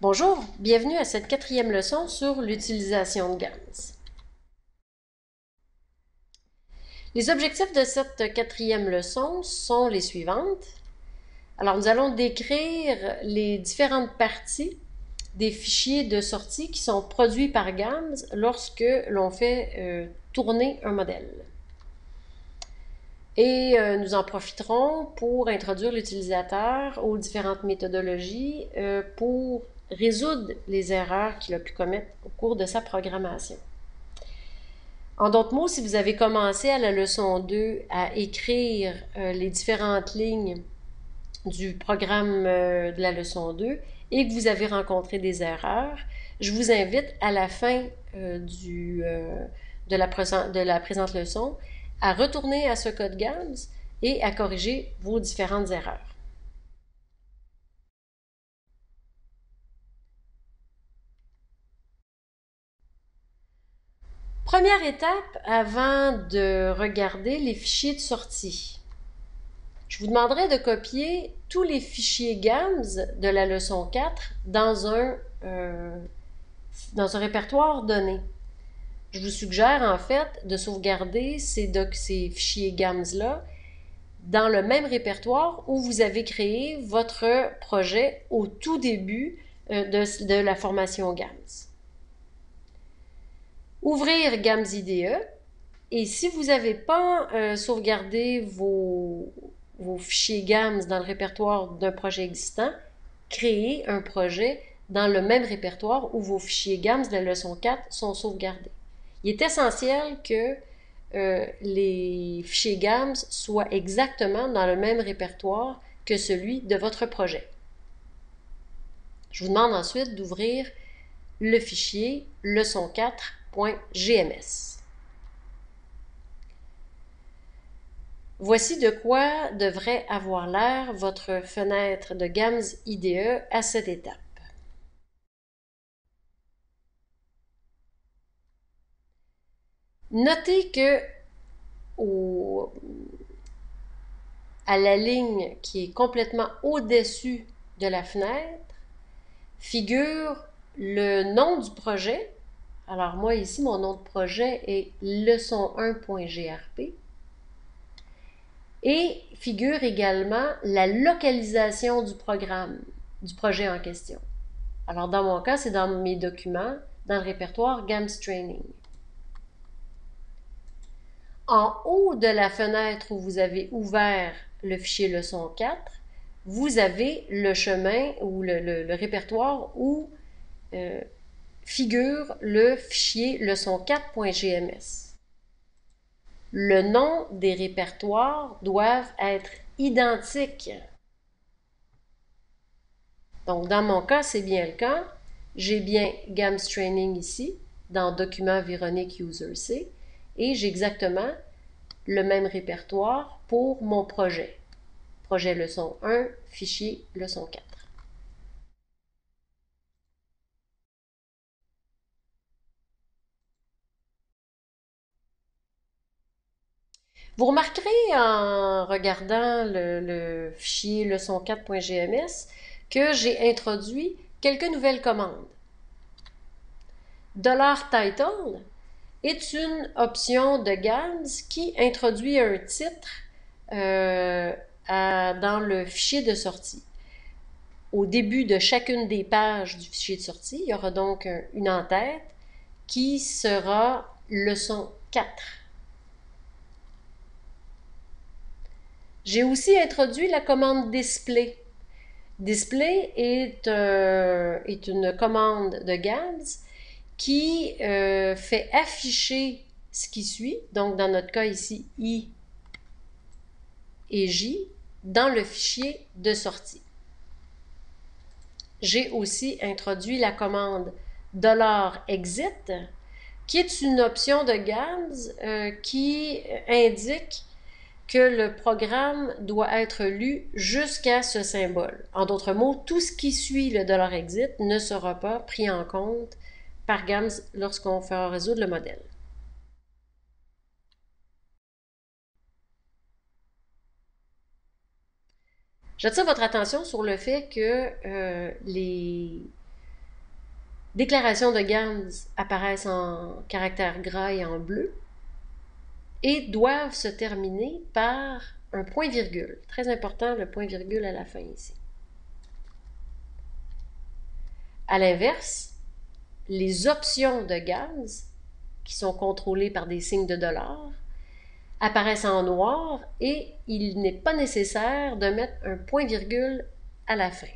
Bonjour, bienvenue à cette quatrième leçon sur l'utilisation de GAMS. Les objectifs de cette quatrième leçon sont les suivantes. Alors, nous allons décrire les différentes parties des fichiers de sortie qui sont produits par GAMS lorsque l'on fait tourner un modèle. Et nous en profiterons pour introduire l'utilisateur aux différentes méthodologies pour résoudre les erreurs qu'il a pu commettre au cours de sa programmation. En d'autres mots, si vous avez commencé à la leçon 2 à écrire les différentes lignes du programme de la leçon 2 et que vous avez rencontré des erreurs, je vous invite à la fin de la présente leçon à retourner à ce code GAMS et à corriger vos différentes erreurs. Première étape avant de regarder les fichiers de sortie. Je vous demanderai de copier tous les fichiers GAMS de la leçon 4 dans un répertoire donné. Je vous suggère en fait de sauvegarder ces fichiers GAMS-là dans le même répertoire où vous avez créé votre projet au tout début de la formation GAMS. Ouvrir GAMS IDE et si vous n'avez pas sauvegardé vos fichiers GAMS dans le répertoire d'un projet existant, créez un projet dans le même répertoire où vos fichiers GAMS de la leçon 4 sont sauvegardés. Il est essentiel que les fichiers GAMS soient exactement dans le même répertoire que celui de votre projet. Je vous demande ensuite d'ouvrir le fichier leçon4.gms. Voici de quoi devrait avoir l'air votre fenêtre de GAMS IDE à cette étape. Notez que à la ligne qui est complètement au-dessus de la fenêtre figure le nom du projet. Alors moi ici, mon nom de projet est leçon1.grp et figure également la localisation du programme, du projet en question. Alors dans mon cas, c'est dans mes documents, dans le répertoire GAMS Training. En haut de la fenêtre où vous avez ouvert le fichier leçon 4, vous avez le chemin ou le répertoire où figure le fichier leçon4.gms. Le nom des répertoires doivent être identiques. Donc, dans mon cas, c'est bien le cas. J'ai bien GAMS Training ici, dans Document Véronique User C, et j'ai exactement le même répertoire pour mon projet. Projet leçon 1, fichier leçon 4. Vous remarquerez en regardant le fichier leçon4.gms que j'ai introduit quelques nouvelles commandes. $title est une option de GAMS qui introduit un titre dans le fichier de sortie. Au début de chacune des pages du fichier de sortie, il y aura donc une en-tête qui sera leçon 4. J'ai aussi introduit la commande display. Display est une commande de GAMS qui fait afficher ce qui suit, donc dans notre cas ici I et J, dans le fichier de sortie. J'ai aussi introduit la commande $exit, qui est une option de GAMS qui indique que le programme doit être lu jusqu'à ce symbole. En d'autres mots, tout ce qui suit le $exit ne sera pas pris en compte par GAMS lorsqu'on fera résoudre le modèle. J'attire votre attention sur le fait que les déclarations de Gams apparaissent en caractères gras et en bleu et doivent se terminer par un point-virgule. Très important, le point-virgule à la fin ici. À l'inverse, les options de Gams, qui sont contrôlées par des signes de dollars, apparaissent en noir et il n'est pas nécessaire de mettre un point-virgule à la fin.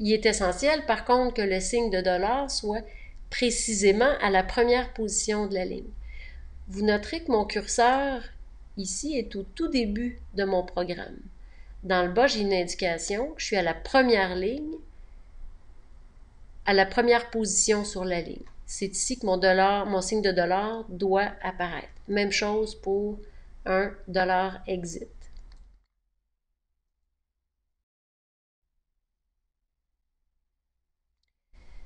Il est essentiel, par contre, que le signe de dollar soit précisément à la première position de la ligne. Vous noterez que mon curseur, ici, est au tout début de mon programme. Dans le bas, j'ai une indication que je suis à la première ligne, à la première position sur la ligne. C'est ici que mon signe de dollar doit apparaître. Même chose pour un dollar exit.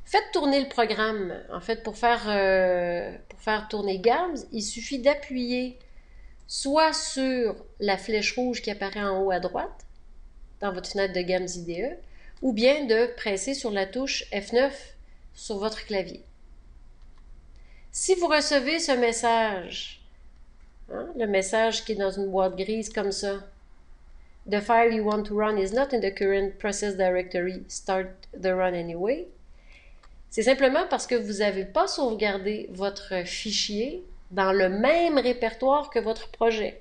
Faites tourner le programme. En fait, pour faire tourner Gams, il suffit d'appuyer soit sur la flèche rouge qui apparaît en haut à droite, dans votre fenêtre de Gams IDE, ou bien de presser sur la touche F9 sur votre clavier. Si vous recevez ce message, le message qui est dans une boîte grise comme ça, The file you want to run is not in the current process directory, start the run anyway, c'est simplement parce que vous n'avez pas sauvegardé votre fichier dans le même répertoire que votre projet.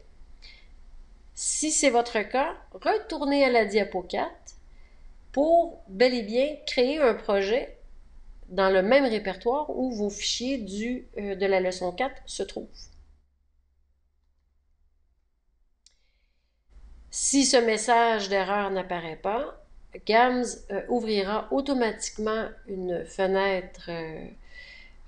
Si c'est votre cas, retournez à la diapo 4 pour bel et bien créer un projet dans le même répertoire où vos fichiers de la leçon 4 se trouvent. Si ce message d'erreur n'apparaît pas, Gams ouvrira automatiquement une fenêtre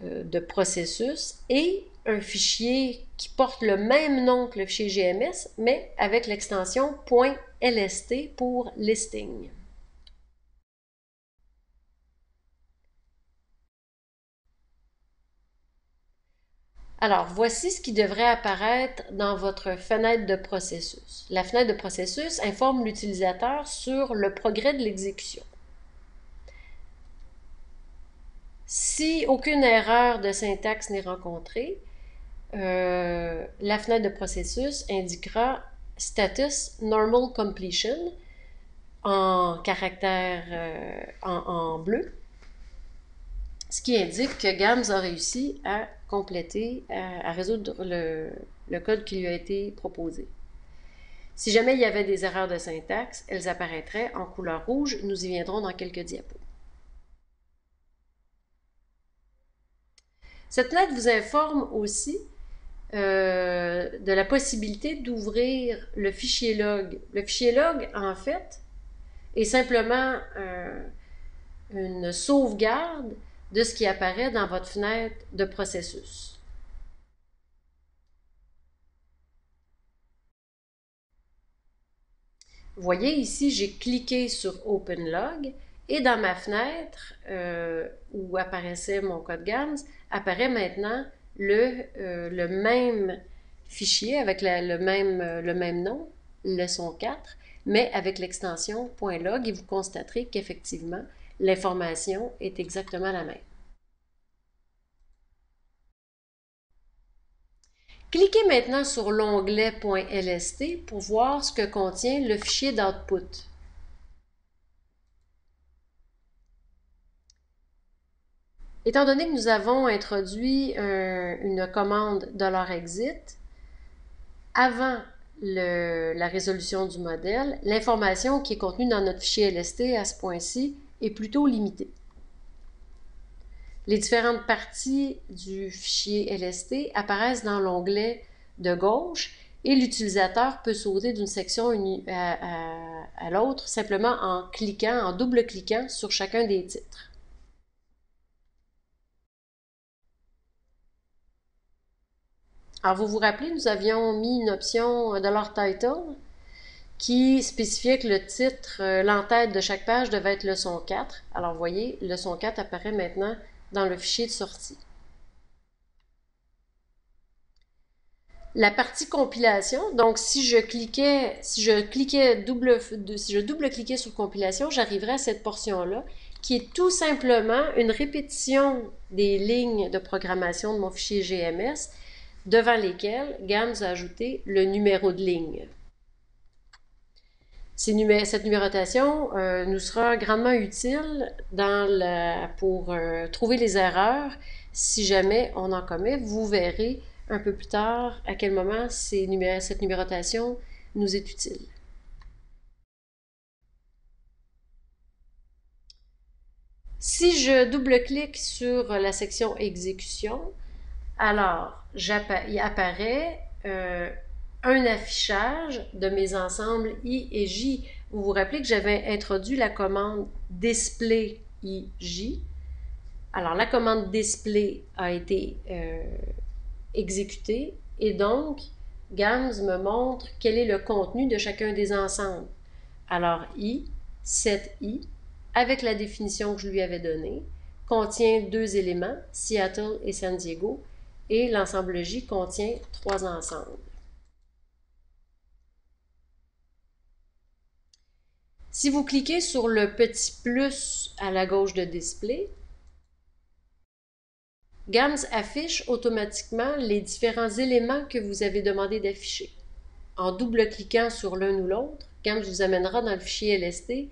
de processus et un fichier qui porte le même nom que le fichier GMS, mais avec l'extension .lst pour listing. Alors, voici ce qui devrait apparaître dans votre fenêtre de processus. La fenêtre de processus informe l'utilisateur sur le progrès de l'exécution. Si aucune erreur de syntaxe n'est rencontrée, la fenêtre de processus indiquera Status Normal Completion en caractère en bleu, ce qui indique que Gams a réussi à compléter, à résoudre le code qui lui a été proposé. Si jamais il y avait des erreurs de syntaxe, elles apparaîtraient en couleur rouge. Nous y viendrons dans quelques diapos. Cette fenêtre vous informe aussi de la possibilité d'ouvrir le fichier log. Le fichier log, en fait, est simplement une sauvegarde de ce qui apparaît dans votre fenêtre de processus. Vous voyez ici, j'ai cliqué sur Open Log et dans ma fenêtre où apparaissait mon code Gams, apparaît maintenant le même fichier avec le même nom, leçon 4, mais avec l'extension .log et vous constaterez qu'effectivement, l'information est exactement la même. Cliquez maintenant sur l'onglet .lst pour voir ce que contient le fichier d'output. Étant donné que nous avons introduit une commande $exit, avant la résolution du modèle, l'information qui est contenue dans notre fichier LST à ce point-ci est plutôt limitée. Les différentes parties du fichier LST apparaissent dans l'onglet de gauche et l'utilisateur peut sauter d'une section à l'autre simplement en double-cliquant sur chacun des titres. Alors, vous vous rappelez, nous avions mis une option $title qui spécifiait que le titre, l'entête de chaque page devait être leçon 4. Alors, vous voyez, leçon 4 apparaît maintenant dans le fichier de sortie. La partie compilation, donc si je double-cliquais sur compilation, j'arriverais à cette portion-là qui est tout simplement une répétition des lignes de programmation de mon fichier GMS devant lesquelles GAMS a ajouté le numéro de ligne. Cette numérotation nous sera grandement utile pour trouver les erreurs si jamais on en commet. Vous verrez un peu plus tard à quel moment cette numérotation nous est utile. Si je double-clique sur la section exécution, alors il apparaît un affichage de mes ensembles I et J. Vous vous rappelez que j'avais introduit la commande display IJ. Alors la commande display a été exécutée et donc GAMS me montre quel est le contenu de chacun des ensembles. Alors I, cet I, avec la définition que je lui avais donnée, contient 2 éléments, Seattle et San Diego, et l'ensemble J contient 3 ensembles. Si vous cliquez sur le petit plus à la gauche de Display, GAMS affiche automatiquement les différents éléments que vous avez demandé d'afficher. En double-cliquant sur l'un ou l'autre, GAMS vous amènera dans le fichier LST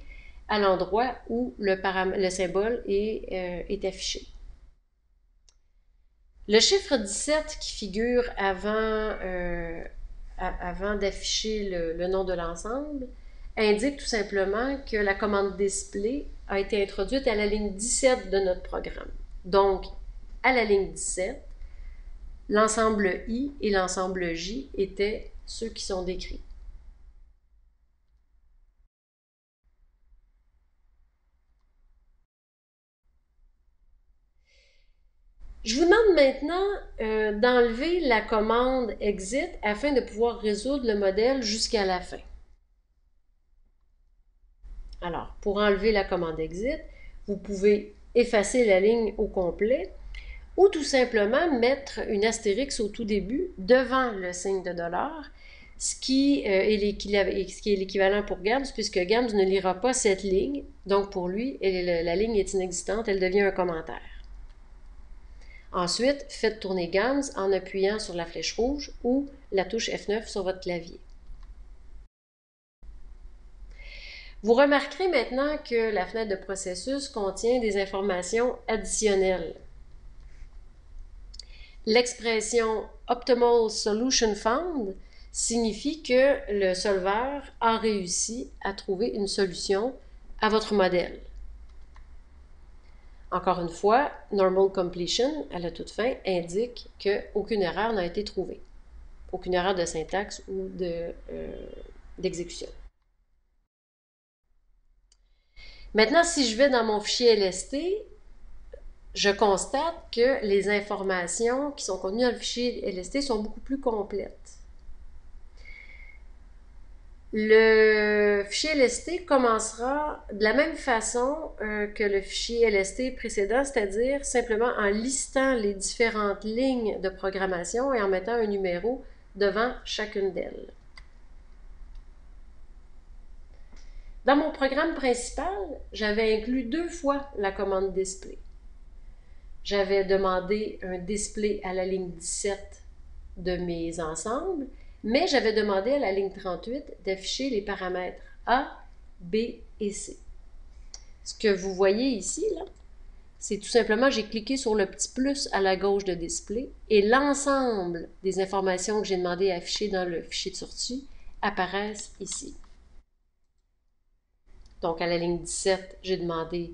à l'endroit où le symbole est affiché. Le chiffre 17 qui figure avant d'afficher le nom de l'ensemble indique tout simplement que la commande display a été introduite à la ligne 17 de notre programme. Donc, à la ligne 17, l'ensemble I et l'ensemble J étaient ceux qui sont décrits. Je vous demande maintenant d'enlever la commande exit afin de pouvoir résoudre le modèle jusqu'à la fin. Alors, pour enlever la commande exit, vous pouvez effacer la ligne au complet ou tout simplement mettre une astérix au tout début devant le signe de $, ce qui est l'équivalent pour GAMS puisque GAMS ne lira pas cette ligne. Donc pour lui, la ligne est inexistante, elle devient un commentaire. Ensuite, faites tourner GAMS en appuyant sur la flèche rouge ou la touche F9 sur votre clavier. Vous remarquerez maintenant que la fenêtre de processus contient des informations additionnelles. L'expression Optimal Solution Found signifie que le solveur a réussi à trouver une solution à votre modèle. Encore une fois, Normal Completion, à la toute fin, indique qu'aucune erreur n'a été trouvée. Aucune erreur de syntaxe ou d'exécution. Maintenant, si je vais dans mon fichier LST, je constate que les informations qui sont contenues dans le fichier LST sont beaucoup plus complètes. Le fichier LST commencera de la même façon que le fichier LST précédent, c'est-à-dire simplement en listant les différentes lignes de programmation et en mettant un numéro devant chacune d'elles. Dans mon programme principal, j'avais inclus 2 fois la commande display. J'avais demandé un display à la ligne 17 de mes ensembles, mais j'avais demandé à la ligne 38 d'afficher les paramètres A, B et C. Ce que vous voyez ici, là, c'est tout simplement, j'ai cliqué sur le petit plus à la gauche de display et l'ensemble des informations que j'ai demandé à afficher dans le fichier de sortie apparaissent ici. Donc, à la ligne 17, j'ai demandé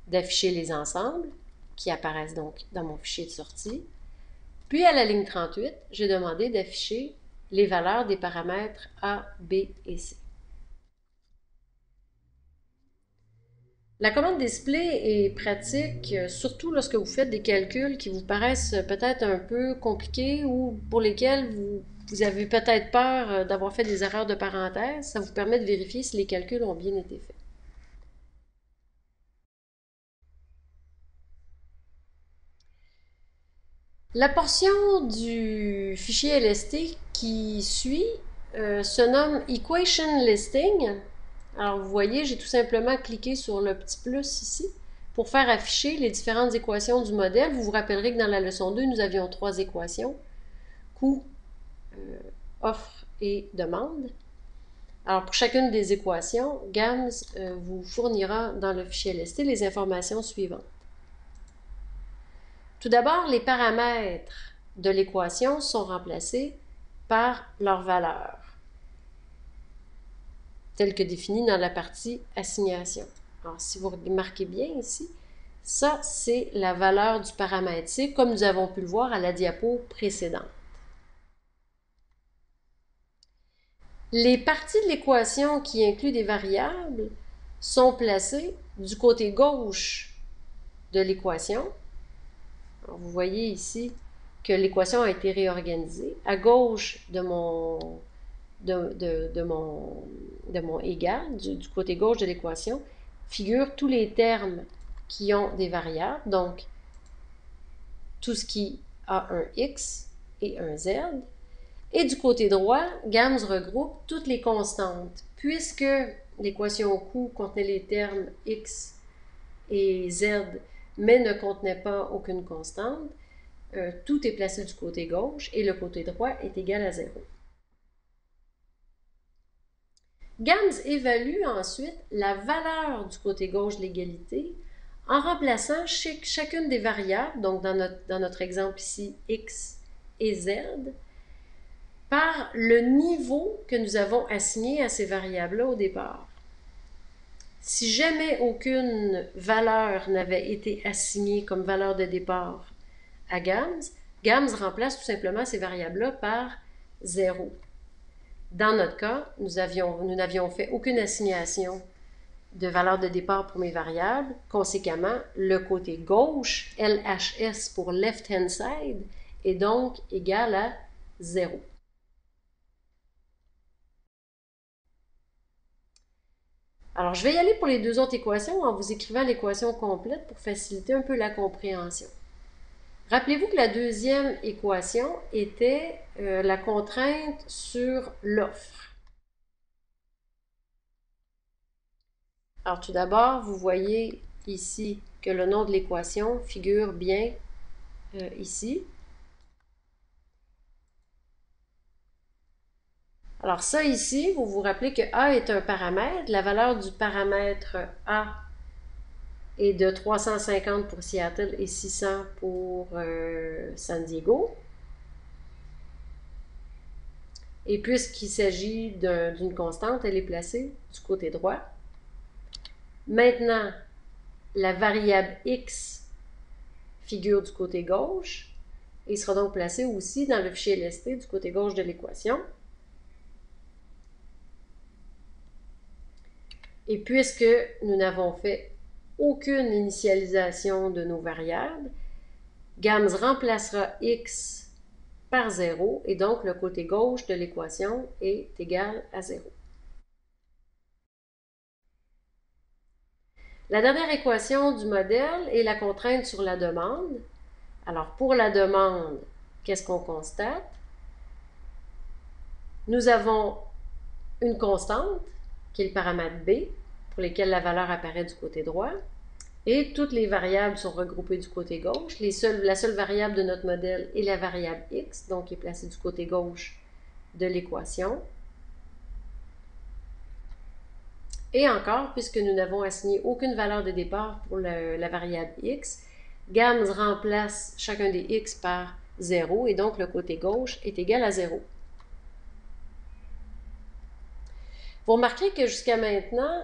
d'afficher les ensembles qui apparaissent donc dans mon fichier de sortie. Puis, à la ligne 38, j'ai demandé d'afficher les valeurs des paramètres A, B et C. La commande display est pratique, surtout lorsque vous faites des calculs qui vous paraissent peut-être un peu compliqués ou pour lesquels vous avez peut-être peur d'avoir fait des erreurs de parenthèse. Ça vous permet de vérifier si les calculs ont bien été faits. La portion du fichier LST qui suit se nomme Equation Listing. Alors vous voyez, j'ai tout simplement cliqué sur le petit plus ici pour faire afficher les différentes équations du modèle. Vous vous rappellerez que dans la leçon 2, nous avions 3 équations, coût, offre et demande. Alors, pour chacune des équations, GAMS vous fournira dans le fichier LST les informations suivantes. Tout d'abord, les paramètres de l'équation sont remplacés par leur valeur, telle que définie dans la partie assignation. Alors, si vous remarquez bien ici, ça, c'est la valeur du paramètre C, comme nous avons pu le voir à la diapo précédente. Les parties de l'équation qui incluent des variables sont placées du côté gauche de l'équation. Vous voyez ici que l'équation a été réorganisée. À gauche de mon égal, du côté gauche de l'équation, figurent tous les termes qui ont des variables, donc tout ce qui a un x et un z. Et du côté droit, GAMS regroupe toutes les constantes. Puisque l'équation coût contenait les termes x et z, mais ne contenait pas aucune constante, tout est placé du côté gauche et le côté droit est égal à 0. GAMS évalue ensuite la valeur du côté gauche de l'égalité en remplaçant chacune des variables, donc dans notre exemple ici, x et z, par le niveau que nous avons assigné à ces variables-là au départ. Si jamais aucune valeur n'avait été assignée comme valeur de départ à GAMS, GAMS remplace tout simplement ces variables-là par 0. Dans notre cas, nous n'avions fait aucune assignation de valeur de départ pour mes variables. Conséquemment, le côté gauche, LHS pour left hand side, est donc égal à 0. Alors, je vais y aller pour les deux autres équations en vous écrivant l'équation complète pour faciliter un peu la compréhension. Rappelez-vous que la deuxième équation était la contrainte sur l'offre. Alors, tout d'abord, vous voyez ici que le nom de l'équation figure bien ici. Alors ça ici, vous vous rappelez que A est un paramètre. La valeur du paramètre A est de 350 pour Seattle et 600 pour San Diego. Et puisqu'il s'agit d'une constante, elle est placée du côté droit. Maintenant, la variable x figure du côté gauche et sera donc placée aussi dans le fichier LST du côté gauche de l'équation. Et puisque nous n'avons fait aucune initialisation de nos variables, GAMS remplacera x par 0 et donc le côté gauche de l'équation est égal à 0. La dernière équation du modèle est la contrainte sur la demande. Alors pour la demande, qu'est-ce qu'on constate? Nous avons une constante qui est le paramètre b, pour lesquels la valeur apparaît du côté droit, et toutes les variables sont regroupées du côté gauche. La seule variable de notre modèle est la variable x, donc qui est placée du côté gauche de l'équation. Et encore, puisque nous n'avons assigné aucune valeur de départ pour la variable x, GAMS remplace chacun des x par 0, et donc le côté gauche est égal à 0. Vous remarquez que jusqu'à maintenant,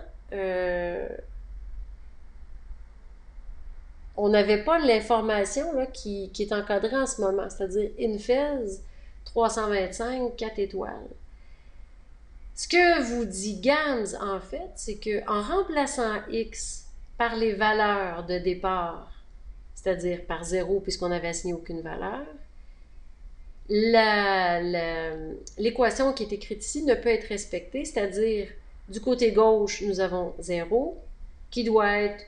on n'avait pas l'information qui est encadrée en ce moment, c'est-à-dire INFES 325, 4 étoiles. Ce que vous dit GAMS, en fait, c'est qu'en remplaçant x par les valeurs de départ, c'est-à-dire par 0 puisqu'on n'avait assigné aucune valeur, l'équation qui est écrite ici ne peut être respectée, c'est-à-dire du côté gauche, nous avons 0 qui doit être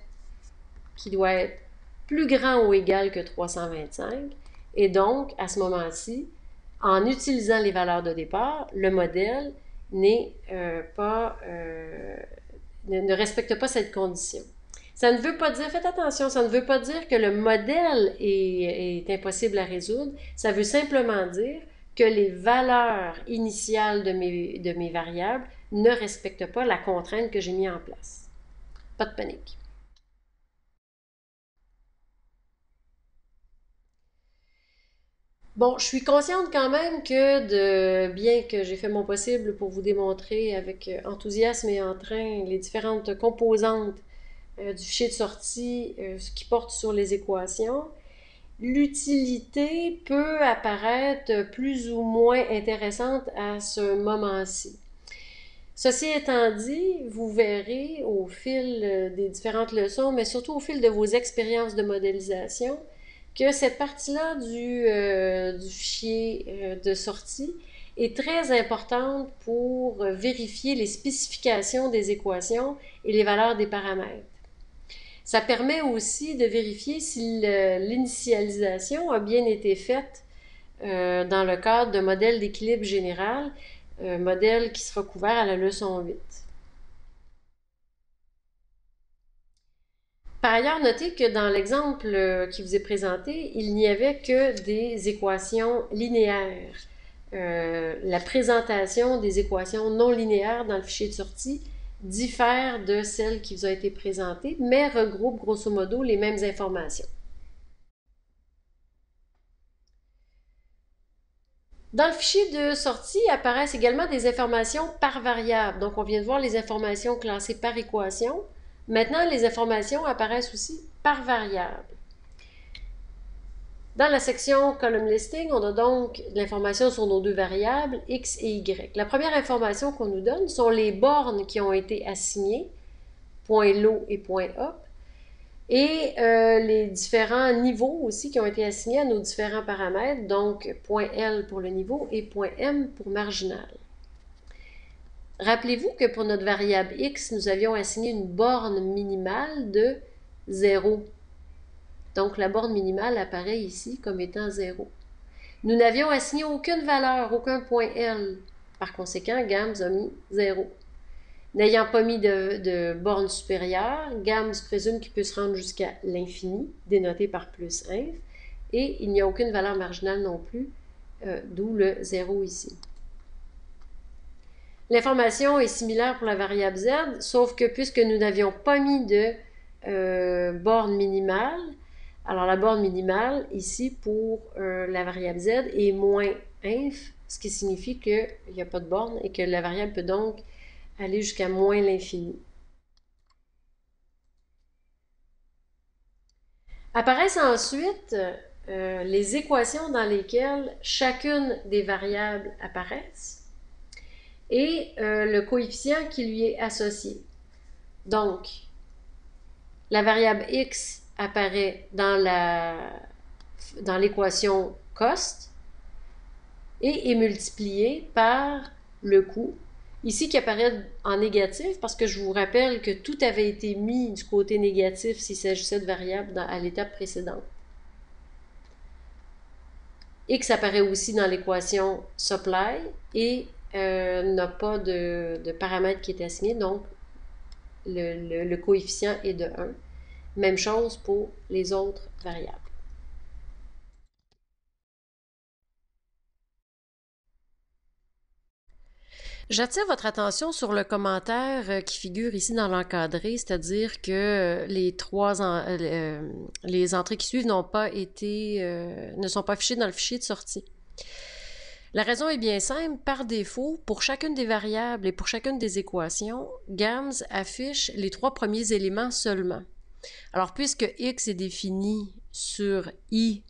plus grand ou égal que 325, et donc, à ce moment-ci, en utilisant les valeurs de départ, le modèle ne respecte pas cette condition. Ça ne veut pas dire, faites attention, ça ne veut pas dire que le modèle est impossible à résoudre. Ça veut simplement dire que les valeurs initiales de mes variables ne respectent pas la contrainte que j'ai mise en place. Pas de panique. Bon, je suis consciente quand même bien que j'ai fait mon possible pour vous démontrer avec enthousiasme et entrain les différentes composantes du fichier de sortie qui porte sur les équations, l'utilité peut apparaître plus ou moins intéressante à ce moment-ci. Ceci étant dit, vous verrez au fil des différentes leçons, mais surtout au fil de vos expériences de modélisation, que cette partie-là du fichier de sortie est très importante pour vérifier les spécifications des équations et les valeurs des paramètres. Ça permet aussi de vérifier si l'initialisation a bien été faite dans le cadre d'un modèle d'équilibre général, modèle qui sera couvert à la leçon 8. Par ailleurs, notez que dans l'exemple qui vous est présenté, il n'y avait que des équations linéaires. La présentation des équations non linéaires dans le fichier de sortie diffère de celle qui vous a été présentée, mais regroupe grosso modo les mêmes informations. Dans le fichier de sortie apparaissent également des informations par variable. Donc, on vient de voir les informations classées par équation. Maintenant, les informations apparaissent aussi par variable. Dans la section Column Listing, on a donc de l'information sur nos deux variables, x et y. La première information qu'on nous donne sont les bornes qui ont été assignées, point low et point up, et les différents niveaux aussi qui ont été assignés à nos différents paramètres, donc point L pour le niveau et point M pour marginal. Rappelez-vous que pour notre variable x, nous avions assigné une borne minimale de 0. Donc la borne minimale apparaît ici comme étant 0. Nous n'avions assigné aucune valeur, aucun point L. Par conséquent, GAMS a mis 0. N'ayant pas mis de borne supérieure, GAMS présume qu'il peut se rendre jusqu'à l'infini, dénoté par plus inf, et il n'y a aucune valeur marginale non plus, d'où le 0 ici. L'information est similaire pour la variable z, sauf que puisque nous n'avions pas mis de borne minimale, alors la borne minimale ici pour la variable z est moins inf, ce qui signifie qu'il n'y a pas de borne et que la variable peut donc aller jusqu'à moins l'infini. Apparaissent ensuite les équations dans lesquelles chacune des variables apparaissent et le coefficient qui lui est associé. Donc, la variable x apparaît dans l'équation cost et est multipliée par le coût, ici qui apparaît en négatif parce que je vous rappelle que tout avait été mis du côté négatif s'il s'agissait de variables à l'étape précédente. X apparaît aussi dans l'équation supply et n'a pas de paramètre qui est assigné, donc le coefficient est de 1. Même chose pour les autres variables. J'attire votre attention sur le commentaire qui figure ici dans l'encadré, c'est-à-dire que les entrées qui suivent ne sont pas affichées dans le fichier de sortie. La raison est bien simple. Par défaut, pour chacune des variables et pour chacune des équations, GAMS affiche les 3 premiers éléments seulement. Alors, puisque x est défini sur i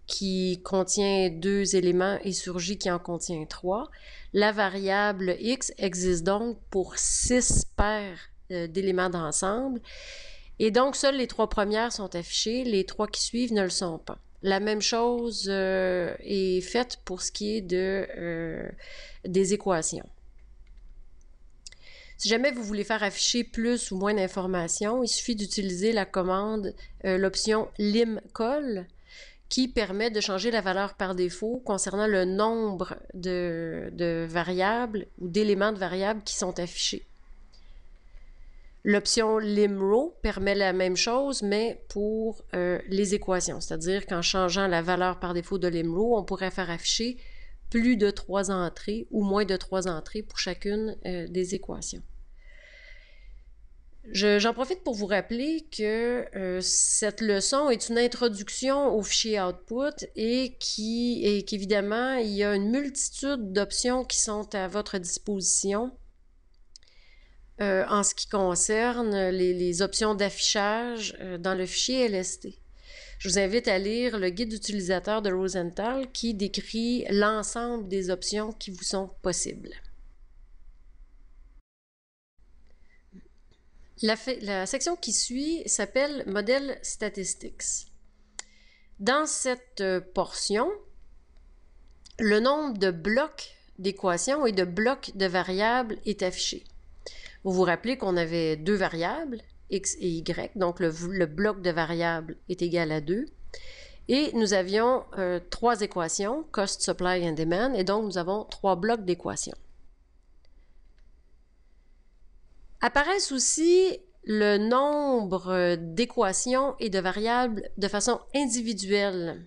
qui contient 2 éléments et sur j qui en contient 3, la variable x existe donc pour 6 paires d'éléments d'ensemble. Et donc, seules les 3 premières sont affichées, les 3 qui suivent ne le sont pas. La même chose est faite pour ce qui est des équations. Si jamais vous voulez faire afficher plus ou moins d'informations, il suffit d'utiliser la commande, l'option limcol, qui permet de changer la valeur par défaut concernant le nombre de variables ou d'éléments de variables qui sont affichés. L'option limRow permet la même chose, mais pour les équations, c'est-à-dire qu'en changeant la valeur par défaut de limRow, on pourrait faire afficher plus de 3 entrées ou moins de 3 entrées pour chacune des équations. J'en profite pour vous rappeler que cette leçon est une introduction au fichier output et qu'évidemment, il y a une multitude d'options qui sont à votre disposition en ce qui concerne les options d'affichage dans le fichier LST. Je vous invite à lire le guide d'utilisateur de Rosenthal qui décrit l'ensemble des options qui vous sont possibles. La section qui suit s'appelle Model Statistics. Dans cette portion, le nombre de blocs d'équations et de blocs de variables est affiché. Vous vous rappelez qu'on avait deux variables, x et y, donc le bloc de variables est égal à 2. Et nous avions 3 équations, cost, supply and demand, et donc nous avons 3 blocs d'équations. Apparaissent aussi le nombre d'équations et de variables de façon individuelle.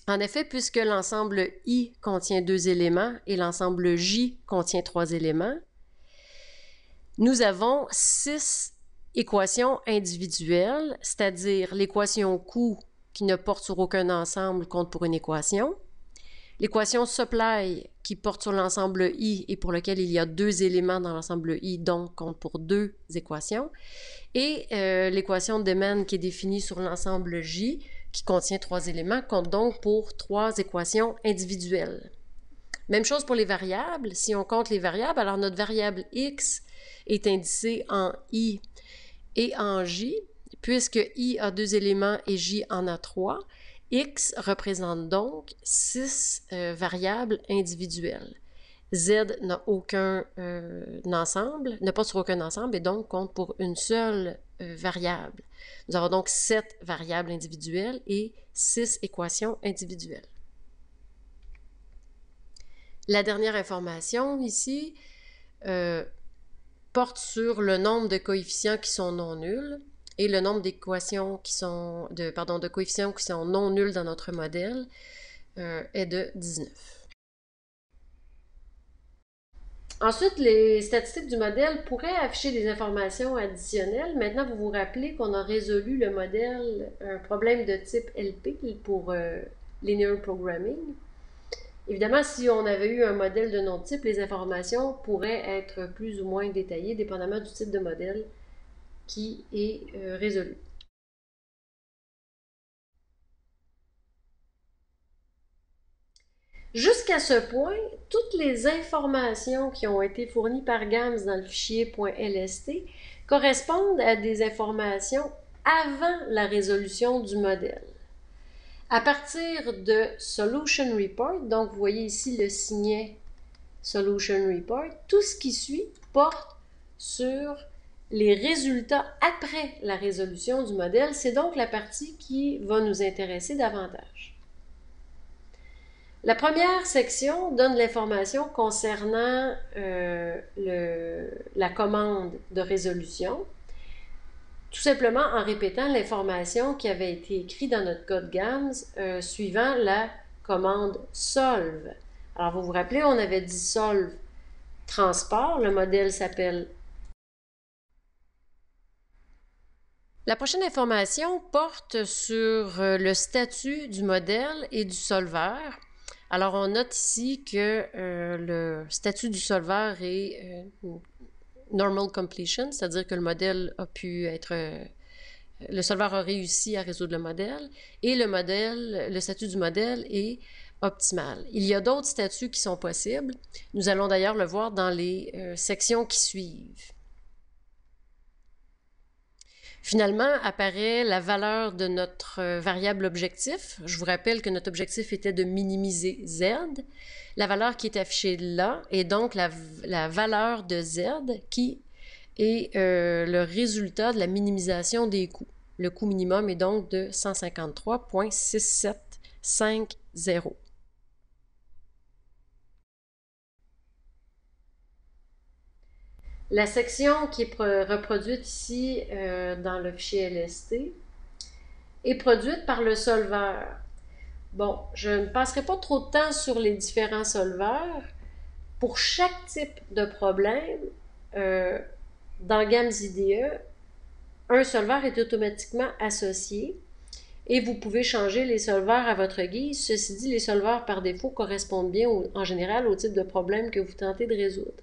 En effet, puisque l'ensemble I contient 2 éléments et l'ensemble J contient 3 éléments, nous avons 6 équations individuelles, c'est-à-dire l'équation coût qui ne porte sur aucun ensemble compte pour une équation, l'équation supply qui porte sur l'ensemble I et pour lequel il y a 2 éléments dans l'ensemble I, donc compte pour 2 équations, et l'équation demand qui est définie sur l'ensemble J qui contient 3 éléments, compte donc pour 3 équations individuelles. Même chose pour les variables. Si on compte les variables, alors notre variable x est indicée en I et en J, puisque I a 2 éléments et J en a 3. X représente donc 6 variables individuelles. Z n'a aucun ensemble, ne porte sur aucun ensemble et donc compte pour une seule variable. Nous avons donc 7 variables individuelles et 6 équations individuelles. La dernière information ici porte sur le nombre de coefficients qui sont non nuls et le nombre d'équations qui sont de coefficients qui sont non nuls dans notre modèle est de 19. Ensuite, les statistiques du modèle pourraient afficher des informations additionnelles. Maintenant, vous vous rappelez qu'on a résolu le modèle, un problème de type LP pour Linear Programming. Évidemment, si on avait eu un modèle de notre type, les informations pourraient être plus ou moins détaillées, dépendamment du type de modèle qui est résolu. Jusqu'à ce point, toutes les informations qui ont été fournies par GAMS dans le fichier .lst correspondent à des informations avant la résolution du modèle. À partir de Solution Report, donc vous voyez ici le signet Solution Report, tout ce qui suit porte sur les résultats après la résolution du modèle. C'est donc la partie qui va nous intéresser davantage. La première section donne l'information concernant la commande de résolution, tout simplement en répétant l'information qui avait été écrite dans notre code GAMS suivant la commande solve. Alors, vous vous rappelez, on avait dit solve transport, le modèle s'appelle. La prochaine information porte sur le statut du modèle et du solveur. Alors, on note ici que le statut du solveur est normal completion, c'est-à-dire que le modèle a pu être... le solveur a réussi à résoudre le modèle et le statut du modèle est optimal. Il y a d'autres statuts qui sont possibles. Nous allons d'ailleurs le voir dans les sections qui suivent. Finalement, apparaît la valeur de notre variable objectif. Je vous rappelle que notre objectif était de minimiser Z. La valeur qui est affichée là est donc la valeur de Z qui est le résultat de la minimisation des coûts. Le coût minimum est donc de 153,6750. La section qui est reproduite ici dans le fichier LST est produite par le solveur. Bon, je ne passerai pas trop de temps sur les différents solveurs. Pour chaque type de problème, dans GAMS IDE, un solveur est automatiquement associé et vous pouvez changer les solveurs à votre guise. Ceci dit, les solveurs par défaut correspondent bien en général au type de problème que vous tentez de résoudre.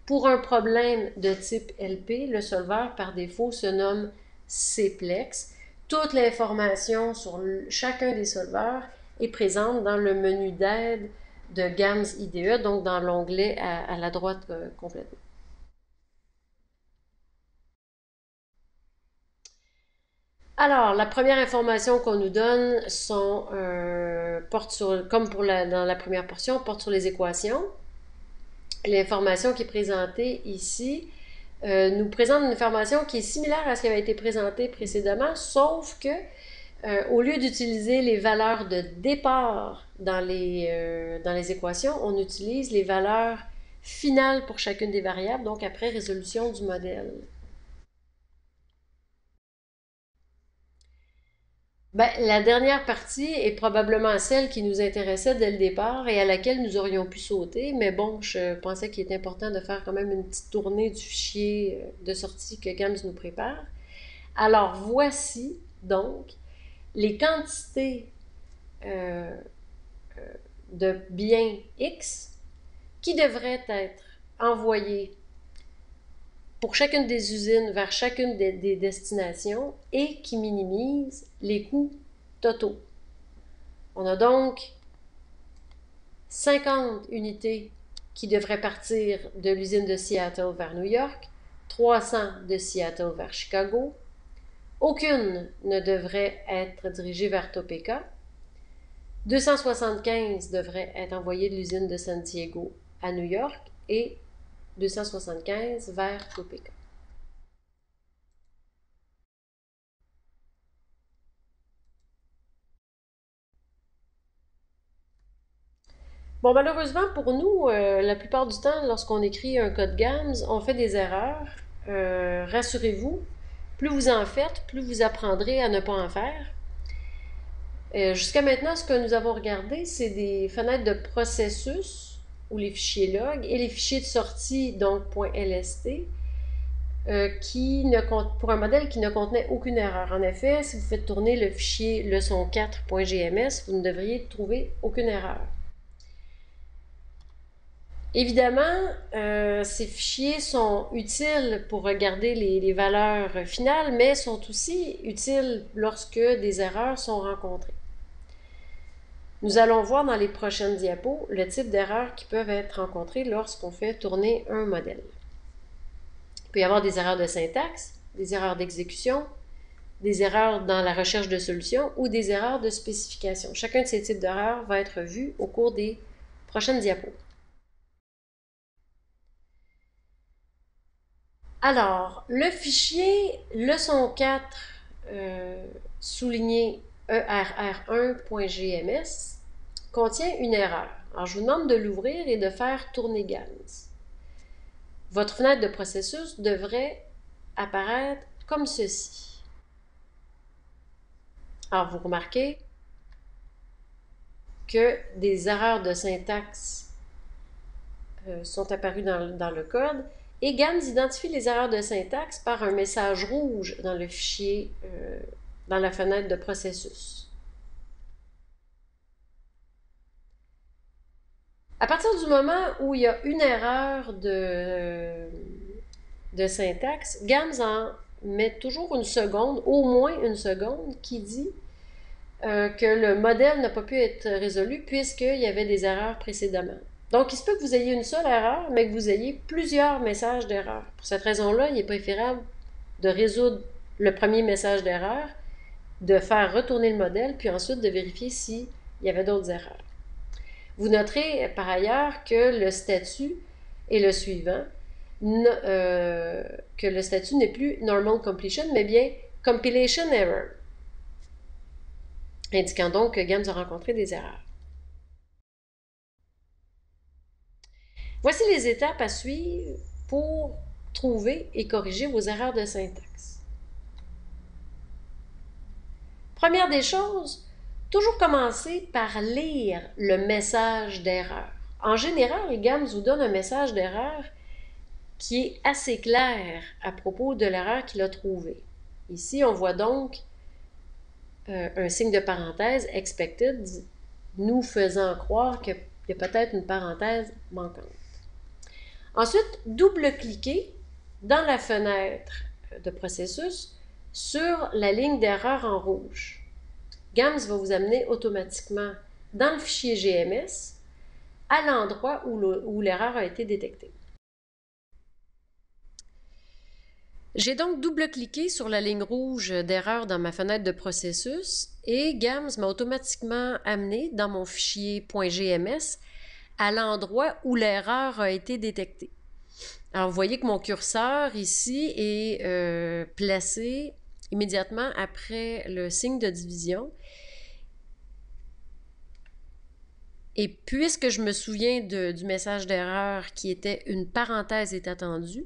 Pour un problème de type LP, le solveur par défaut se nomme CPLEX. Toute l'information sur chacun des solveurs est présente dans le menu d'aide de GAMS IDE, donc dans l'onglet à la droite complètement. Alors, la première information qu'on nous donne porte sur, comme dans la première portion, porte sur les équations. L'information qui est présentée ici nous présente une information qui est similaire à ce qui avait été présenté précédemment, sauf que au lieu d'utiliser les valeurs de départ dans les équations, on utilise les valeurs finales pour chacune des variables, donc après résolution du modèle. Ben, la dernière partie est probablement celle qui nous intéressait dès le départ et à laquelle nous aurions pu sauter, mais bon, je pensais qu'il est important de faire quand même une petite tournée du fichier de sortie que GAMS nous prépare. Alors, voici donc les quantités de biens X qui devraient être envoyées pour chacune des usines vers chacune des destinations et qui minimisent les coûts totaux. On a donc 50 unités qui devraient partir de l'usine de Seattle vers New York, 300 de Seattle vers Chicago, aucune ne devrait être dirigée vers Topeka, 275 devraient être envoyées de l'usine de San Diego à New York et 275 vers Topeka. Bon, malheureusement pour nous, la plupart du temps, lorsqu'on écrit un code GAMS, on fait des erreurs. Rassurez-vous, plus vous en faites, plus vous apprendrez à ne pas en faire. Jusqu'à maintenant, ce que nous avons regardé, c'est des fenêtres de processus ou les fichiers log et les fichiers de sortie, donc .lst, pour un modèle qui ne contenait aucune erreur. En effet, si vous faites tourner le fichier leçon4.gms, vous ne devriez trouver aucune erreur. Évidemment, ces fichiers sont utiles pour regarder les valeurs finales, mais sont aussi utiles lorsque des erreurs sont rencontrées. Nous allons voir dans les prochaines diapos le type d'erreurs qui peuvent être rencontrées lorsqu'on fait tourner un modèle. Il peut y avoir des erreurs de syntaxe, des erreurs d'exécution, des erreurs dans la recherche de solutions ou des erreurs de spécification. Chacun de ces types d'erreurs va être vu au cours des prochaines diapos. Alors, le fichier leçon 4 souligné err1.gms contient une erreur. Alors, je vous demande de l'ouvrir et de faire tourner GAMS. Votre fenêtre de processus devrait apparaître comme ceci. Alors, vous remarquez que des erreurs de syntaxe sont apparues dans le code et GAMS identifie les erreurs de syntaxe par un message rouge dans le fichier, dans la fenêtre de processus. À partir du moment où il y a une erreur de syntaxe, GAMS en met toujours une seconde, au moins une seconde, qui dit que le modèle n'a pas pu être résolu puisqu'il y avait des erreurs précédemment. Donc, il se peut que vous ayez une seule erreur, mais que vous ayez plusieurs messages d'erreur. Pour cette raison-là, il est préférable de résoudre le premier message d'erreur, de faire retourner le modèle, puis ensuite de vérifier s'il y avait d'autres erreurs. Vous noterez par ailleurs que le statut est le suivant, que le statut n'est plus Normal Completion, mais bien Compilation Error, indiquant donc que GAMS a rencontré des erreurs. Voici les étapes à suivre pour trouver et corriger vos erreurs de syntaxe. Première des choses, toujours commencer par lire le message d'erreur. En général, GAMS vous donne un message d'erreur qui est assez clair à propos de l'erreur qu'il a trouvée. Ici, on voit donc un signe de parenthèse, expected, nous faisant croire qu'il y a peut-être une parenthèse manquante. Ensuite, double-cliquez dans la fenêtre de processus sur la ligne d'erreur en rouge. GAMS va vous amener automatiquement dans le fichier GMS à l'endroit où l'erreur a été détectée. J'ai donc double-cliqué sur la ligne rouge d'erreur dans ma fenêtre de processus et GAMS m'a automatiquement amené dans mon fichier .gms à l'endroit où l'erreur a été détectée. Alors, vous voyez que mon curseur ici est placé immédiatement après le signe de division. Et puisque je me souviens du message d'erreur qui était « Une parenthèse est attendue »,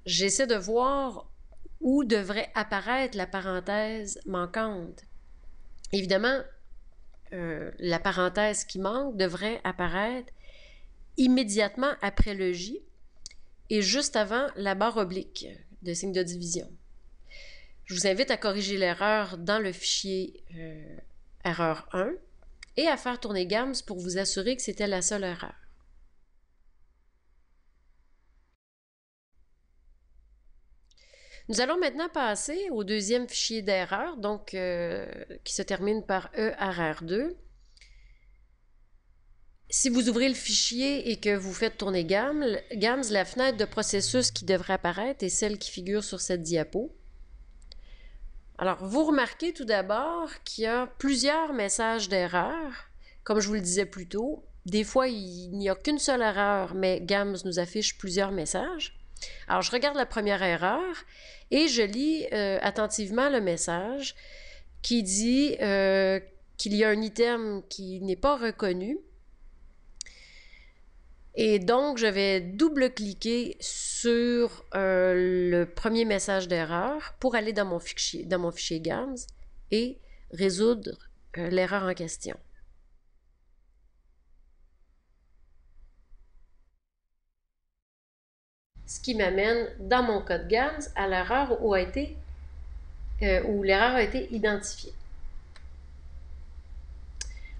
j'essaie de voir où devrait apparaître la parenthèse manquante. Évidemment, la parenthèse qui manque devrait apparaître immédiatement après le J et juste avant la barre oblique de signe de division. Je vous invite à corriger l'erreur dans le fichier erreur 1 et à faire tourner GAMS pour vous assurer que c'était la seule erreur. Nous allons maintenant passer au deuxième fichier d'erreur, donc qui se termine par ERR2. Si vous ouvrez le fichier et que vous faites tourner GAMS, la fenêtre de processus qui devrait apparaître est celle qui figure sur cette diapo. Alors, vous remarquez tout d'abord qu'il y a plusieurs messages d'erreur. Comme je vous le disais plus tôt, des fois, il n'y a qu'une seule erreur, mais GAMS nous affiche plusieurs messages. Alors, je regarde la première erreur et je lis attentivement le message qui dit qu'il y a un item qui n'est pas reconnu. Et donc, je vais double-cliquer sur le premier message d'erreur pour aller dans mon fichier GAMS et résoudre l'erreur en question. Ce qui m'amène dans mon code GAMS à l'erreur où l'erreur a été identifiée.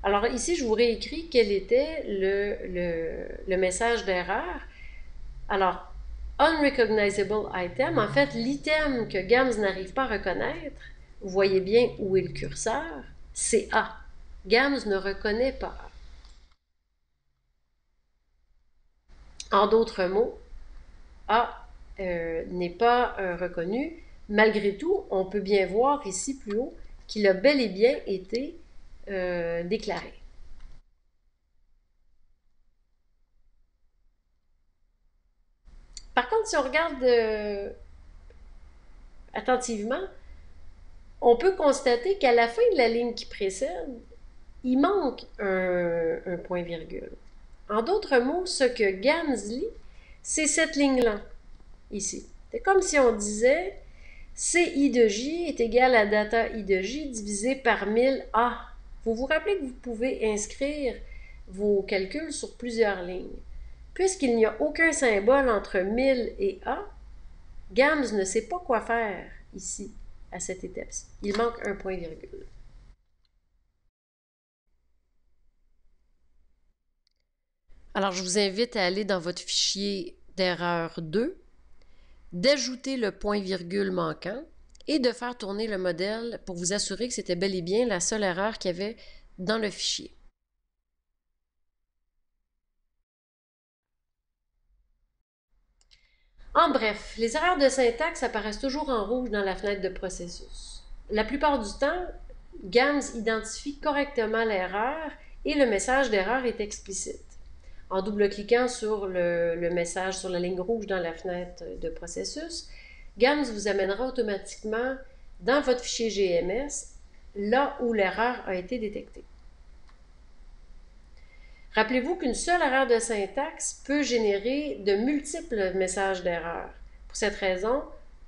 Alors ici, je vous réécris quel était le message d'erreur. Alors, unrecognizable item, en fait, l'item que GAMS n'arrive pas à reconnaître, vous voyez bien où est le curseur, c'est A. GAMS ne reconnaît pas A. En d'autres mots, A n'est pas reconnu. Malgré tout, on peut bien voir ici plus haut qu'il a bel et bien été déclaré. Par contre, si on regarde attentivement, on peut constater qu'à la fin de la ligne qui précède, il manque un point-virgule. En d'autres mots, ce que GAMS lit, c'est cette ligne-là, ici. C'est comme si on disait CI de J est égal à data I de J divisé par 1000 A. Vous vous rappelez que vous pouvez inscrire vos calculs sur plusieurs lignes. Puisqu'il n'y a aucun symbole entre 1000 et A, GAMS ne sait pas quoi faire ici, à cette étape-ci. Il manque un point-virgule. Alors, je vous invite à aller dans votre fichier d'erreur 2, d'ajouter le point-virgule manquant et de faire tourner le modèle pour vous assurer que c'était bel et bien la seule erreur qu'il y avait dans le fichier. En bref, les erreurs de syntaxe apparaissent toujours en rouge dans la fenêtre de processus. La plupart du temps, GAMS identifie correctement l'erreur et le message d'erreur est explicite. En double-cliquant sur le message sur la ligne rouge dans la fenêtre de processus, GAMS vous amènera automatiquement dans votre fichier GMS là où l'erreur a été détectée. Rappelez-vous qu'une seule erreur de syntaxe peut générer de multiples messages d'erreur. Pour cette raison,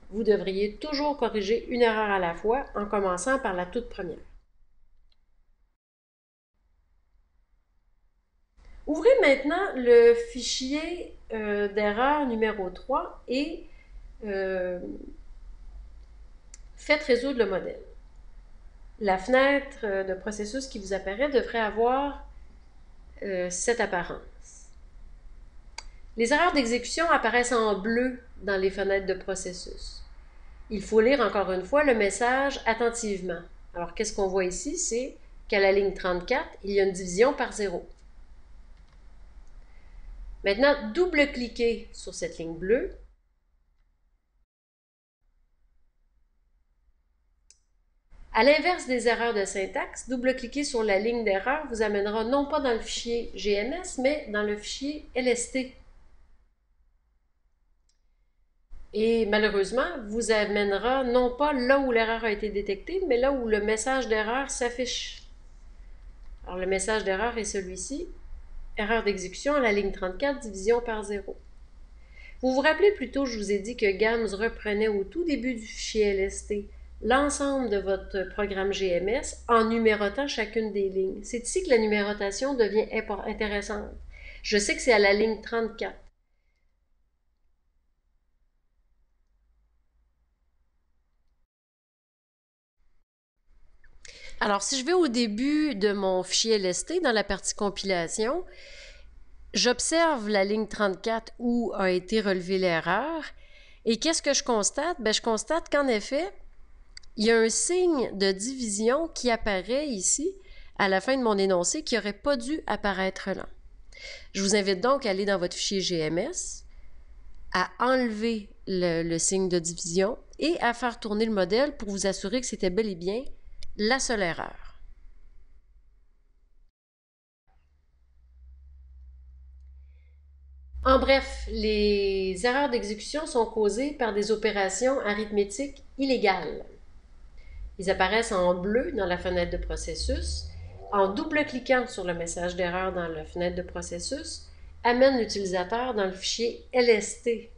vous devriez toujours corriger une erreur à la fois en commençant par la toute première. Ouvrez maintenant le fichier d'erreur numéro 3 et faites résoudre le modèle. La fenêtre de processus qui vous apparaît devrait avoir cette apparence. Les erreurs d'exécution apparaissent en bleu dans les fenêtres de processus. Il faut lire encore une fois le message attentivement. Alors, qu'est-ce qu'on voit ici? C'est qu'à la ligne 34, il y a une division par 0. Maintenant, double-cliquez sur cette ligne bleue. À l'inverse des erreurs de syntaxe, double-cliquer sur la ligne d'erreur vous amènera non pas dans le fichier GMS, mais dans le fichier LST. Et malheureusement, vous amènera non pas là où l'erreur a été détectée, mais là où le message d'erreur s'affiche. Alors, le message d'erreur est celui-ci. Erreur d'exécution à la ligne 34, division par 0. Vous vous rappelez plus tôt, je vous ai dit que GAMS reprenait au tout début du fichier LST l'ensemble de votre programme GMS en numérotant chacune des lignes. C'est ici que la numérotation devient intéressante. Je sais que c'est à la ligne 34. Alors, si je vais au début de mon fichier LST, dans la partie compilation, j'observe la ligne 34 où a été relevée l'erreur. Et qu'est-ce que je constate? Je constate qu'en effet, il y a un signe de division qui apparaît ici à la fin de mon énoncé qui n'aurait pas dû apparaître là. Je vous invite donc à aller dans votre fichier GMS, à enlever le signe de division et à faire tourner le modèle pour vous assurer que c'était bel et bien la seule erreur. En bref, les erreurs d'exécution sont causées par des opérations arithmétiques illégales. Ils apparaissent en bleu dans la fenêtre de processus. En double-cliquant sur le message d'erreur dans la fenêtre de processus, amène l'utilisateur dans le fichier LST.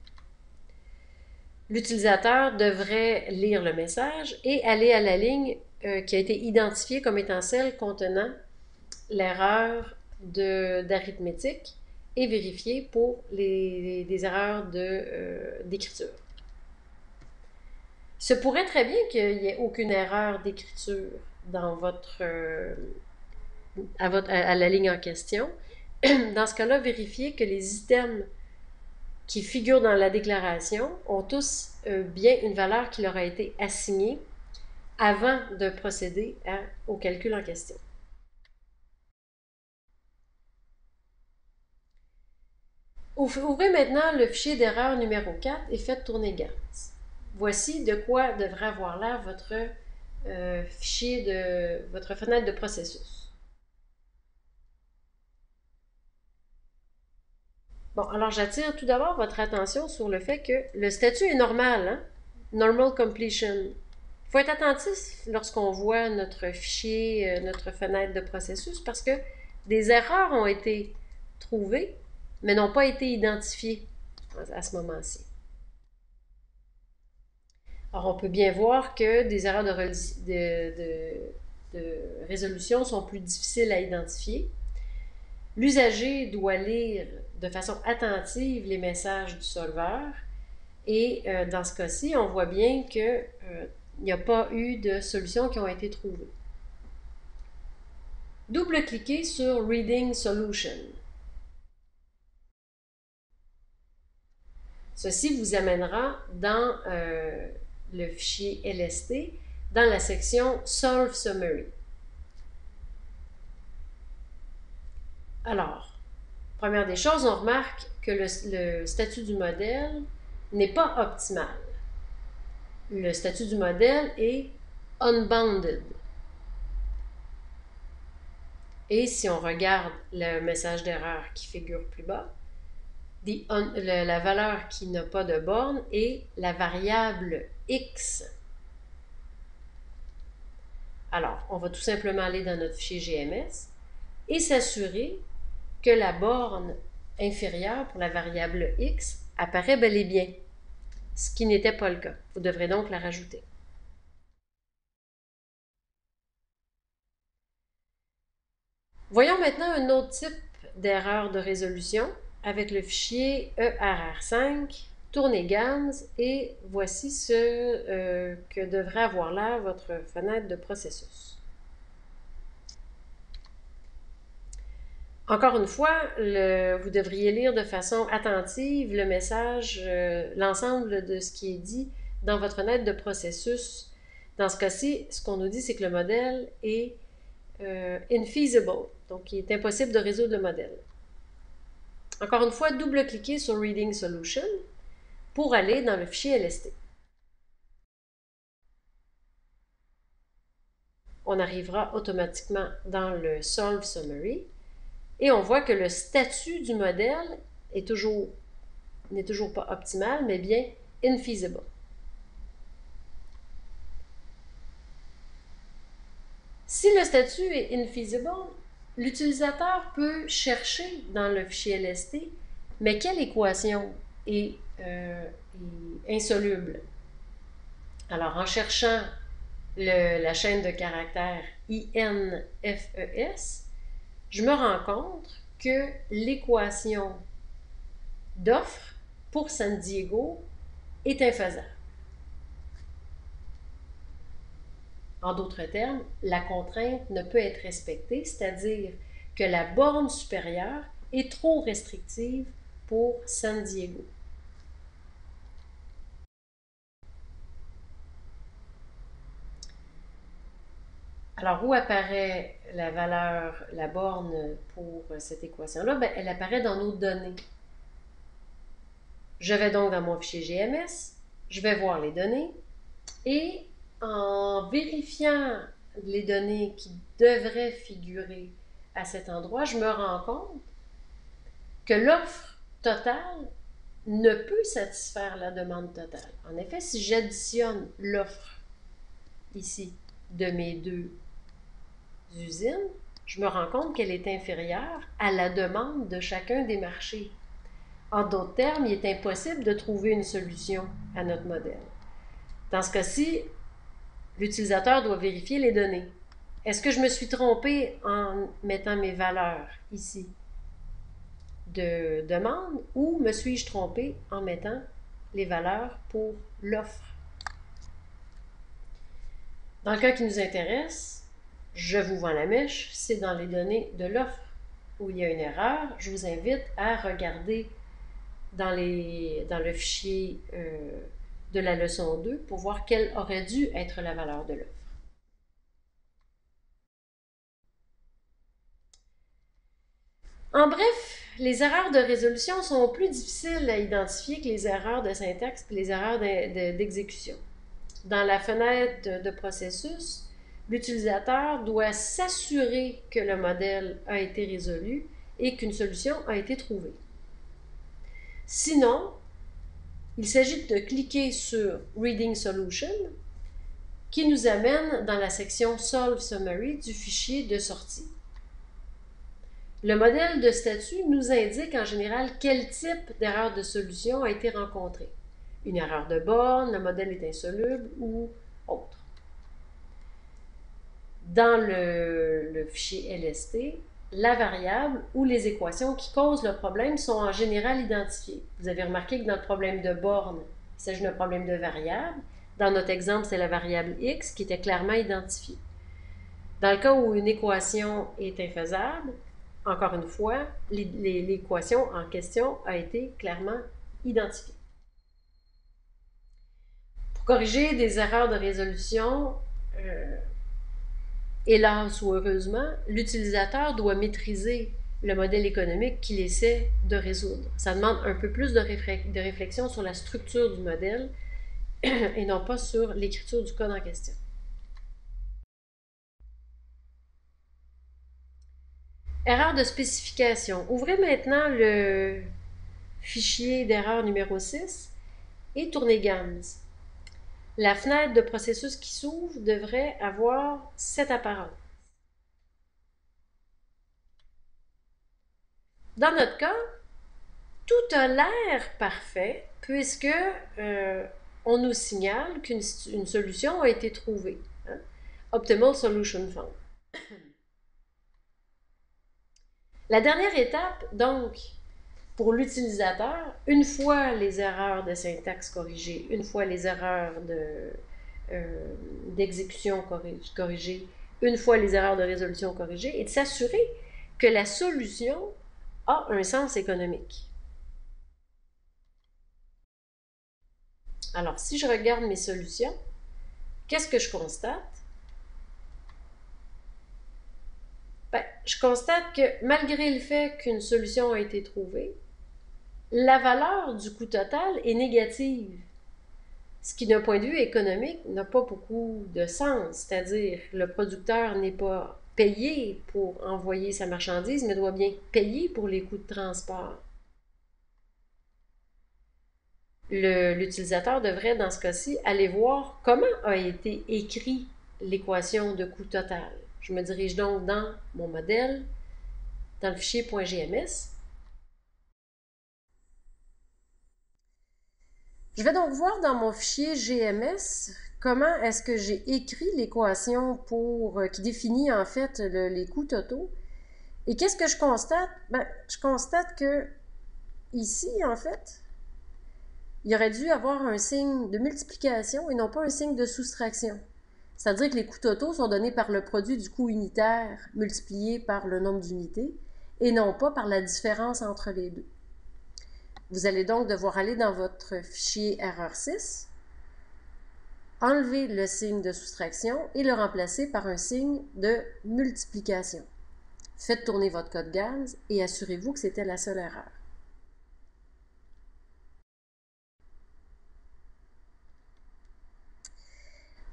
L'utilisateur devrait lire le message et aller à la ligne qui a été identifiée comme étant celle contenant l'erreur d'arithmétique et vérifier pour des erreurs d'écriture. Il se pourrait très bien qu'il n'y ait aucune erreur d'écriture dans à la ligne en question. Dans ce cas-là, vérifiez que les items qui figurent dans la déclaration ont tous bien une valeur qui leur a été assignée avant de procéder au calcul en question. Ouvrez maintenant le fichier d'erreur numéro 4 et faites tourner GAMS. Voici de quoi devrait avoir l'air votre fichier votre fenêtre de processus. Bon, alors j'attire tout d'abord votre attention sur le fait que le statut est normal, hein? Normal completion. Il faut être attentif lorsqu'on voit notre fichier, notre fenêtre de processus, parce que des erreurs ont été trouvées, mais n'ont pas été identifiées à ce moment-ci. Alors, on peut bien voir que des erreurs de résolution sont plus difficiles à identifier. L'usager doit lire de façon attentive les messages du solveur et dans ce cas-ci, on voit bien qu'il n'y a pas eu de solutions qui ont été trouvées. Double-cliquez sur Reading Solution. Ceci vous amènera dans le fichier LST dans la section Solve Summary. Alors, première des choses, on remarque que le statut du modèle n'est pas optimal. Le statut du modèle est unbounded. Et si on regarde le message d'erreur qui figure plus bas, la valeur qui n'a pas de borne est la variable x. Alors, on va tout simplement aller dans notre fichier GMS et s'assurer que la borne inférieure pour la variable x apparaît bel et bien, ce qui n'était pas le cas. Vous devrez donc la rajouter. Voyons maintenant un autre type d'erreur de résolution avec le fichier ERR5, tournez Gams, et voici ce que devrait avoir là votre fenêtre de processus. Encore une fois, vous devriez lire de façon attentive le message, l'ensemble de ce qui est dit dans votre fenêtre de processus. Dans ce cas-ci, ce qu'on nous dit, c'est que le modèle est infeasible, donc il est impossible de résoudre le modèle. Encore une fois, double-cliquez sur Reading Solution pour aller dans le fichier LST. On arrivera automatiquement dans le Solve Summary et on voit que le statut du modèle n'est toujours pas optimal, mais bien infeasible. Si le statut est infeasible, l'utilisateur peut chercher dans le fichier LST, mais quelle équation est insoluble? Alors, en cherchant la chaîne de caractères INFES, je me rends compte que l'équation d'offre pour San Diego est infaisable. En d'autres termes, la contrainte ne peut être respectée, c'est-à-dire que la borne supérieure est trop restrictive pour San Diego. Alors, où apparaît la valeur, la borne pour cette équation-là? Bien, elle apparaît dans nos données. Je vais donc dans mon fichier GMS, je vais voir les données, et en vérifiant les données qui devraient figurer à cet endroit, je me rends compte que l'offre totale ne peut satisfaire la demande totale. En effet, si j'additionne l'offre ici de mes deux usines, je me rends compte qu'elle est inférieure à la demande de chacun des marchés. En d'autres termes, il est impossible de trouver une solution à notre modèle. Dans ce cas-ci, l'utilisateur doit vérifier les données. Est-ce que je me suis trompée en mettant mes valeurs ici de demande ou me suis-je trompée en mettant les valeurs pour l'offre? Dans le cas qui nous intéresse, je vous vends la mèche, c'est dans les données de l'offre où il y a une erreur. Je vous invite à regarder dans le fichier de la leçon 2 pour voir quelle aurait dû être la valeur de l'offre. En bref, les erreurs de résolution sont plus difficiles à identifier que les erreurs de syntaxe et les erreurs d'exécution. Dans la fenêtre de processus, l'utilisateur doit s'assurer que le modèle a été résolu et qu'une solution a été trouvée. Sinon, il s'agit de cliquer sur Reading Solution qui nous amène dans la section Solve Summary du fichier de sortie. Le modèle de statut nous indique en général quel type d'erreur de solution a été rencontré. Une erreur de borne, le modèle est insoluble ou autre. Dans le fichier LST, la variable ou les équations qui causent le problème sont en général identifiées. Vous avez remarqué que dans le problème de borne, il s'agit d'un problème de variable. Dans notre exemple, c'est la variable x qui était clairement identifiée. Dans le cas où une équation est infaisable, encore une fois, l'équation en question a été clairement identifiée. Pour corriger des erreurs de résolution, hélas ou heureusement, l'utilisateur doit maîtriser le modèle économique qu'il essaie de résoudre. Ça demande un peu plus de réflexion sur la structure du modèle et non pas sur l'écriture du code en question. Erreur de spécification. Ouvrez maintenant le fichier d'erreur numéro 6 et tournez Gams. La fenêtre de processus qui s'ouvre devrait avoir cette apparence. Dans notre cas, tout a l'air parfait puisque on nous signale qu'une solution a été trouvée. Hein? Optimal Solution Found. La dernière étape, donc, pour l'utilisateur, une fois les erreurs de syntaxe corrigées, une fois les erreurs d'exécution corrigées, une fois les erreurs de résolution corrigées, est de s'assurer que la solution a un sens économique. Alors, si je regarde mes solutions, qu'est-ce que je constate? Ben, je constate que malgré le fait qu'une solution a été trouvée, la valeur du coût total est négative. Ce qui, d'un point de vue économique, n'a pas beaucoup de sens. C'est-à-dire, le producteur n'est pas payé pour envoyer sa marchandise, mais doit bien payer pour les coûts de transport. L'utilisateur devrait, dans ce cas-ci, aller voir comment a été écrit l'équation de coût total. Je me dirige donc dans mon modèle, dans le fichier .gms. Je vais donc voir dans mon fichier GMS comment est-ce que j'ai écrit l'équation qui définit en fait les coûts totaux. Et qu'est-ce que je constate? Ben, je constate que ici, en fait, il aurait dû avoir un signe de multiplication et non pas un signe de soustraction. C'est-à-dire que les coûts totaux sont donnés par le produit du coût unitaire multiplié par le nombre d'unités et non pas par la différence entre les deux. Vous allez donc devoir aller dans votre fichier erreur 6, enlever le signe de soustraction et le remplacer par un signe de multiplication. Faites tourner votre code GAMS et assurez-vous que c'était la seule erreur.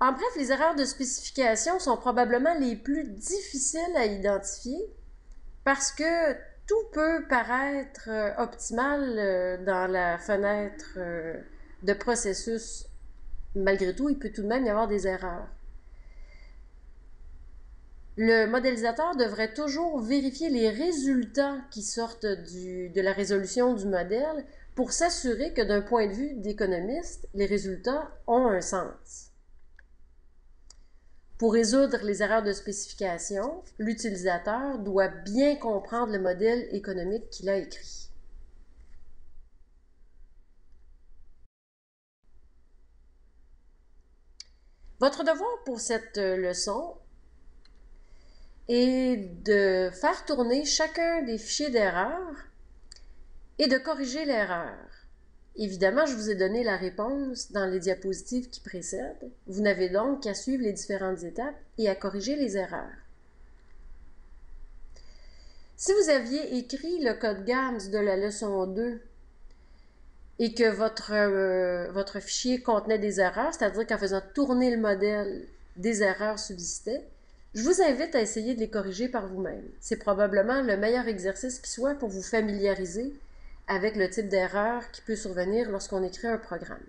En bref, les erreurs de spécification sont probablement les plus difficiles à identifier parce que tout peut paraître optimal dans la fenêtre de processus. Malgré tout, il peut tout de même y avoir des erreurs. Le modélisateur devrait toujours vérifier les résultats qui sortent de la résolution du modèle pour s'assurer que d'un point de vue d'économiste, les résultats ont un sens. Pour résoudre les erreurs de spécification, l'utilisateur doit bien comprendre le modèle économique qu'il a écrit. Votre devoir pour cette leçon est de faire tourner chacun des fichiers d'erreur et de corriger l'erreur. Évidemment, je vous ai donné la réponse dans les diapositives qui précèdent. Vous n'avez donc qu'à suivre les différentes étapes et à corriger les erreurs. Si vous aviez écrit le code GAMS de la leçon 2 et que votre fichier contenait des erreurs, c'est-à-dire qu'en faisant tourner le modèle, des erreurs subsistaient, je vous invite à essayer de les corriger par vous-même. C'est probablement le meilleur exercice qui soit pour vous familiariser avec le type d'erreur qui peut survenir lorsqu'on écrit un programme.